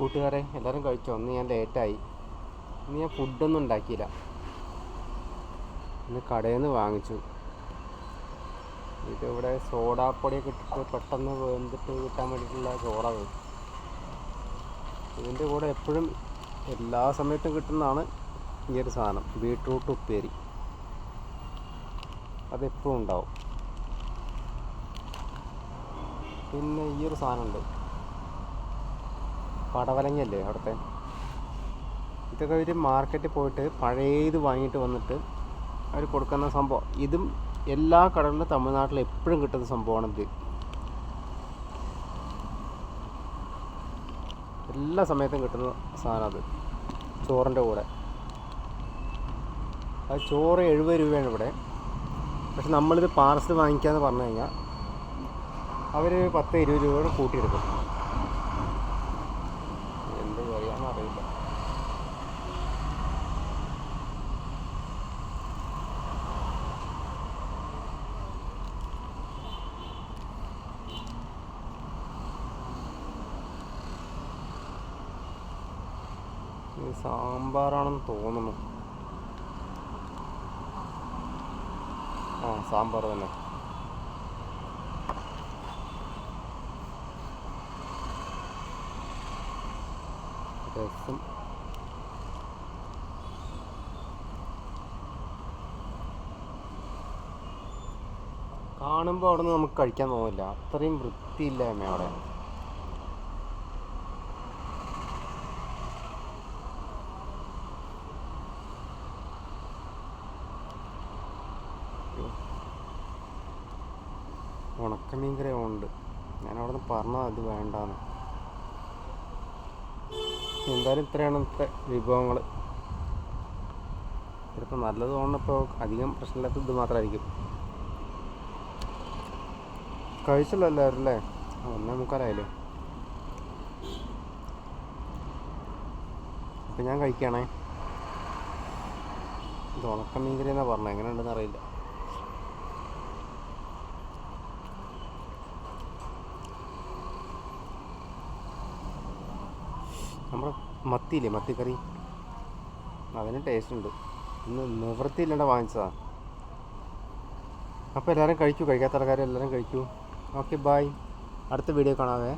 കൂട്ടുകാരെ എല്ലാവരും കഴിച്ചോ? ഒന്ന് ഞാൻ ലേറ്റായി. ഇന്ന് ഞാൻ ഫുഡൊന്നും ഉണ്ടാക്കിയില്ല. ഇന്ന് കടയിൽ നിന്ന് വാങ്ങിച്ചു. ഇതിവിടെ സോഡാപ്പൊടിയൊക്കെ ഇട്ടിട്ട് പെട്ടെന്ന് വെന്തിട്ട് കിട്ടാൻ വേണ്ടിയിട്ടുള്ള ചോറാണ്. ഇതിൻ്റെ കൂടെ എപ്പോഴും എല്ലാ സമയത്തും കിട്ടുന്നതാണ് ഈ ഒരു സാധനം, ബീട്രൂട്ട് ഉപ്പേരി. അതെപ്പോഴും ഉണ്ടാവും. പിന്നെ ഈ ഒരു സാധനമുണ്ട്, പടവലങ്ങയല്ലേ അവിടുത്തെ. ഇതൊക്കെ ഒരു മാർക്കറ്റിൽ പോയിട്ട് പഴയത് വാങ്ങിയിട്ട് വന്നിട്ട് അവർ കൊടുക്കുന്ന സംഭവം. ഇതും എല്ലാ കടകളിലും തമിഴ്നാട്ടിൽ എപ്പോഴും കിട്ടുന്ന സംഭവമാണിത്. എല്ലാ സമയത്തും കിട്ടുന്ന സാധനം അത്, ചോറിൻ്റെ കൂടെ. അത് ചോറ് 70 രൂപയാണ് ഇവിടെ. പക്ഷെ നമ്മളിത് പാർസൽ വാങ്ങിക്കാമെന്ന് പറഞ്ഞു കഴിഞ്ഞാൽ അവർ 10-20 രൂപയോടെ കൂട്ടിയെടുക്കും. എന്ത് പറയാമെന്ന് അറിയില്ല. ഇത് സാമ്പാറാണെന്ന് തോന്നുന്നു. സാമ്പാർ തന്നെ. രസം. കാണുമ്പോൾ അവിടെ നിന്ന് നമുക്ക് കഴിക്കാൻ തോന്നില്ല, അത്രയും വൃത്തിയില്ലായ്മ അവിടെ. ഉണക്കമീൻ കറി ഉണ്ട്. ഞാൻ അവിടെ നിന്ന് പറഞ്ഞത് അത് വേണ്ടാന്ന്. എന്തായാലും ഇത്രയാണ് ഇന്നത്തെ വിഭവങ്ങൾ. ഇതിപ്പോൾ നല്ലത് തോന്നുന്നപ്പോൾ അധികം പ്രശ്നമില്ലാത്ത ഇത് മാത്രമായിരിക്കും. കഴിച്ചല്ലോ എല്ലാവരും അല്ലേ? 1:45 അപ്പം ഞാൻ കഴിക്കുകയാണേ. ഇത് ഉണക്കമീൻ കറി എന്നാണ് പറഞ്ഞത്, എങ്ങനെ ഉണ്ടെന്ന് അറിയില്ല. നമ്മുടെ മത്തിയില്ലേ, മത്തിക്കറി, അതിന് ടേസ്റ്റ് ഉണ്ട്. ഇന്ന് നിവൃത്തിയില്ലാണ്ട് വാങ്ങിച്ചതാണ്. അപ്പോൾ എല്ലാവരും കഴിക്കൂ, കഴിക്കാത്ത ആൾക്കാർ എല്ലാവരും കഴിക്കൂ. Okay, bye. അടുത്ത വീഡിയോ കാണാവേ.